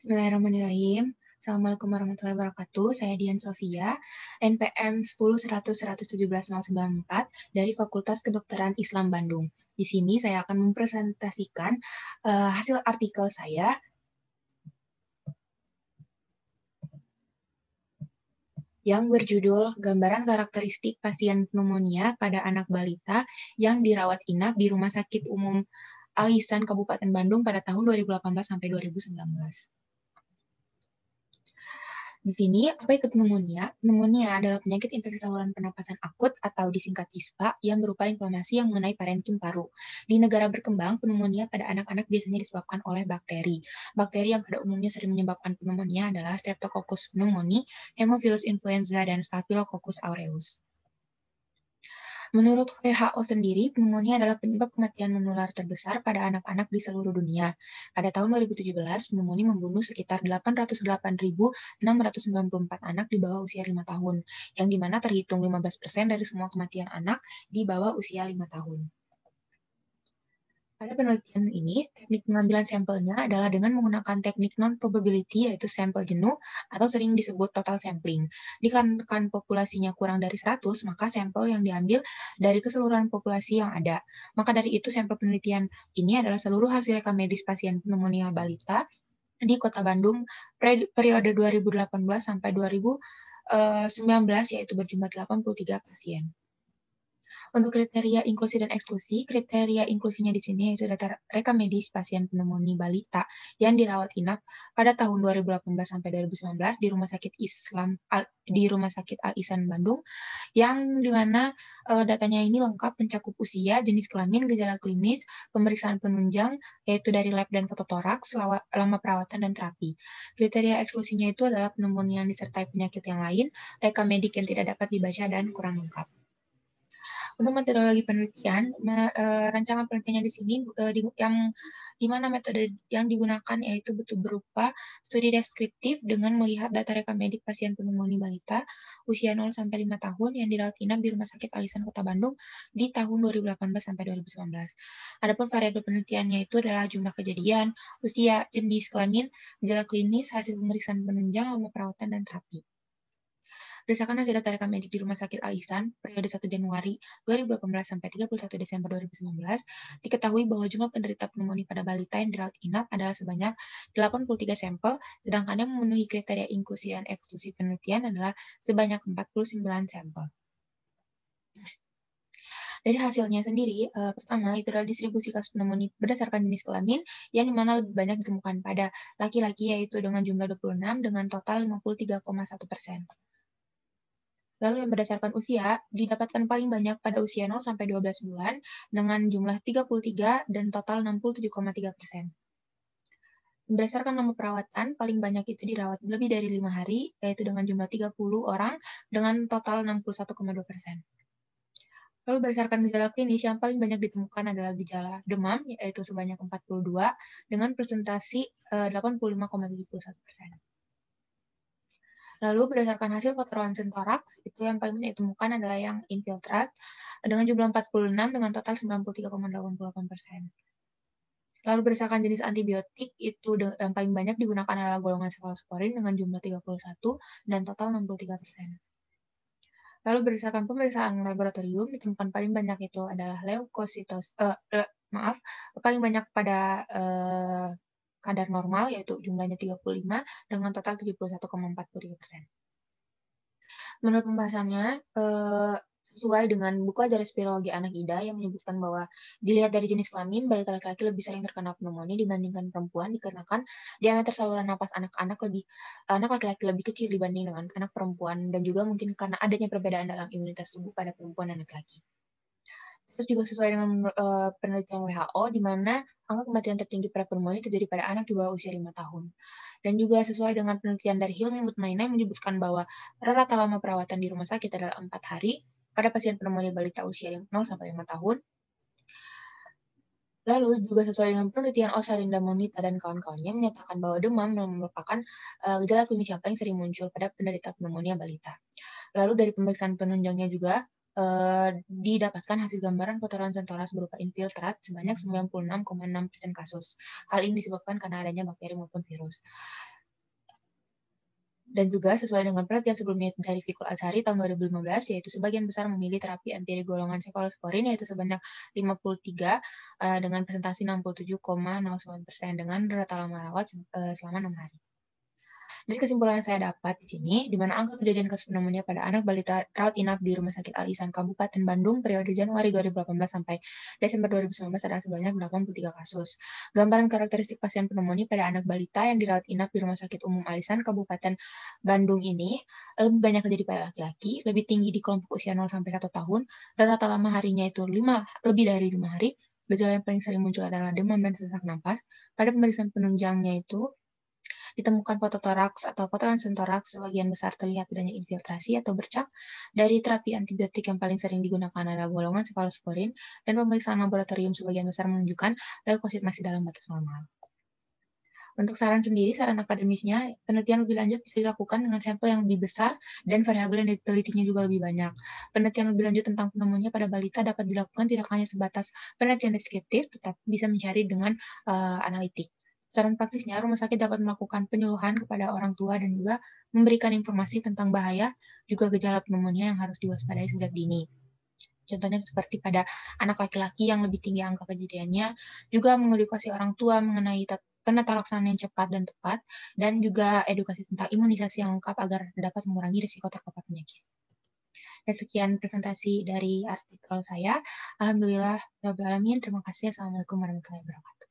Bismillahirrahmanirrahim. Assalamualaikum warahmatullahi wabarakatuh. Saya Dian Sofia, NPM 10.100.117.094 dari Fakultas Kedokteran Islam Bandung. Di sini saya akan mempresentasikan hasil artikel saya yang berjudul Gambaran Karakteristik Pasien Pneumonia pada Anak Balita yang dirawat inap di Rumah Sakit Umum Al-Ihsan Kabupaten Bandung pada tahun 2018 sampai 2019. Di sini, apa itu pneumonia? Pneumonia adalah penyakit infeksi saluran pernapasan akut atau disingkat ISPA yang berupa inflamasi yang mengenai parenkim paru. Di negara berkembang, pneumonia pada anak-anak biasanya disebabkan oleh bakteri. Bakteri yang pada umumnya sering menyebabkan pneumonia adalah Streptococcus pneumoniae, Haemophilus influenza, dan Staphylococcus aureus. Menurut WHO sendiri, pneumonia adalah penyebab kematian menular terbesar pada anak-anak di seluruh dunia. Pada tahun 2017, pneumonia membunuh sekitar 808.694 anak di bawah usia 5 tahun, yang dimana terhitung 15% dari semua kematian anak di bawah usia 5 tahun. Pada penelitian ini, teknik pengambilan sampelnya adalah dengan menggunakan teknik non-probability, yaitu sampel jenuh, atau sering disebut total sampling. Dikarenakan populasinya kurang dari 100, maka sampel yang diambil dari keseluruhan populasi yang ada. Maka dari itu, sampel penelitian ini adalah seluruh hasil rekam medis pasien pneumonia balita di Kota Bandung periode 2018 sampai 2019, yaitu berjumlah 83 pasien. Untuk kriteria inklusi dan eksklusi, kriteria inklusinya di sini yaitu data rekam medis pasien pneumonia balita yang dirawat inap pada tahun 2018 sampai 2019 di Rumah Sakit Al-Ihsan Bandung, yang dimana datanya ini lengkap mencakup usia, jenis kelamin, gejala klinis, pemeriksaan penunjang yaitu dari lab dan fototoraks, lama perawatan dan terapi. Kriteria eksklusinya itu adalah pneumonia yang disertai penyakit yang lain, rekam medik yang tidak dapat dibaca dan kurang lengkap. Untuk metodologi penelitian, rancangan penelitiannya di sini yang di mana metode yang digunakan yaitu berupa studi deskriptif dengan melihat data rekam medik pasien pneumonia balita usia 0 sampai 5 tahun yang dirawat inap di Rumah Sakit Al-Ihsan Kota Bandung di tahun 2018 sampai 2019. Adapun variabel penelitiannya itu adalah jumlah kejadian, usia, jenis kelamin, gejala klinis, hasil pemeriksaan penunjang, lama perawatan dan terapi. Berdasarkan hasil data rekam medik di Rumah Sakit Al-Ihsan periode 1 Januari 2018 sampai 31 Desember 2019, diketahui bahwa jumlah penderita pneumonia pada balita yang dirawat inap adalah sebanyak 83 sampel, sedangkan yang memenuhi kriteria inklusi dan eksklusi penelitian adalah sebanyak 49 sampel. Dari hasilnya sendiri, pertama itu adalah distribusi kasus pneumonia berdasarkan jenis kelamin, yang dimana lebih banyak ditemukan pada laki-laki yaitu dengan jumlah 26 dengan total 53,1%. Lalu yang berdasarkan usia, didapatkan paling banyak pada usia 0 sampai 12 bulan dengan jumlah 33 dan total 67,3%. Berdasarkan nama perawatan, paling banyak itu dirawat lebih dari 5 hari, yaitu dengan jumlah 30 orang dengan total 61,2%. Lalu berdasarkan gejala klinis, yang paling banyak ditemukan adalah gejala demam, yaitu sebanyak 42, dengan presentasi 85,71%. Lalu berdasarkan hasil foto ronsen toraks, itu yang paling banyak ditemukan adalah yang infiltrat dengan jumlah 46 dengan total 93,88%. Lalu berdasarkan jenis antibiotik, itu yang paling banyak digunakan adalah golongan cephalosporin dengan jumlah 31 dan total 63%. Lalu berdasarkan pemeriksaan laboratorium, ditemukan paling banyak itu adalah paling banyak pada kadar normal, yaitu jumlahnya 35 dengan total 71,43%. Menurut pembahasannya, sesuai dengan buku ajaran spirologi anak IDA yang menyebutkan bahwa dilihat dari jenis kelamin, balita laki-laki lebih sering terkena pneumonia dibandingkan perempuan dikarenakan diameter saluran napas anak laki-laki lebih kecil dibanding dengan anak perempuan, dan juga mungkin karena adanya perbedaan dalam imunitas tubuh pada perempuan dan laki-laki. Terus juga sesuai dengan penelitian WHO, di mana angka kematian tertinggi pada pneumonia terjadi pada anak di bawah usia 5 tahun. Dan juga sesuai dengan penelitian dari Hilmi Mutmainah yang menyebutkan bahwa rata lama perawatan di rumah sakit adalah 4 hari pada pasien pneumonia balita usia 0 sampai 5 tahun. Lalu juga sesuai dengan penelitian Osarinda Monita dan kawan-kawannya menyatakan bahwa demam merupakan gejala klinis yang paling sering muncul pada penderita pneumonia balita. Lalu dari pemeriksaan penunjangnya juga didapatkan hasil gambaran foto ronsen toraks berupa infiltrat sebanyak 96,6% kasus. Hal ini disebabkan karena adanya bakteri maupun virus. Dan juga sesuai dengan penelitian sebelumnya dari Fikul Azhari tahun 2015, yaitu sebagian besar memilih terapi empirik golongan sefalosporin, yaitu sebanyak 53 dengan presentasi 67,09% dengan rata lama rawat selama 6 hari. Dari kesimpulan yang saya dapat di sini, di mana angka kejadian kasus pneumonia pada anak balita rawat inap di Rumah Sakit Al Ihsan Kabupaten Bandung periode Januari 2018 sampai Desember 2019 adalah sebanyak 83 kasus. Gambaran karakteristik pasien pneumonia pada anak balita yang dirawat inap di Rumah Sakit Umum Al Ihsan Kabupaten Bandung ini lebih banyak terjadi pada laki-laki, lebih tinggi di kelompok usia 0 sampai 1 tahun, dan rata lama harinya itu lebih dari 5 hari. Gejala yang paling sering muncul adalah demam dan sesak napas. Pada pemeriksaan penunjangnya itu ditemukan fototoraks atau fotoronsen toraks, sebagian besar terlihat adanya infiltrasi atau bercak. Dari terapi antibiotik yang paling sering digunakan adalah golongan sefalosporin, dan pemeriksaan laboratorium sebagian besar menunjukkan leukosit masih dalam batas normal. Untuk saran sendiri, saran akademisnya, penelitian lebih lanjut bisa dilakukan dengan sampel yang lebih besar dan variabel yang ditelitinya juga lebih banyak. Penelitian lebih lanjut tentang pneumonia pada balita dapat dilakukan tidak hanya sebatas penelitian deskriptif, tetapi bisa mencari dengan analitik. Saran praktisnya, rumah sakit dapat melakukan penyuluhan kepada orang tua dan juga memberikan informasi tentang bahaya juga gejala pneumonia yang harus diwaspadai sejak dini. Contohnya seperti pada anak laki-laki yang lebih tinggi angka kejadiannya, juga mengedukasi orang tua mengenai penata laksanaan yang cepat dan tepat, dan juga edukasi tentang imunisasi yang lengkap agar dapat mengurangi risiko terpapar penyakit. Dan sekian presentasi dari artikel saya. Alhamdulillah, Rabbil Alamin. Terima kasih. Assalamualaikum warahmatullahi wabarakatuh.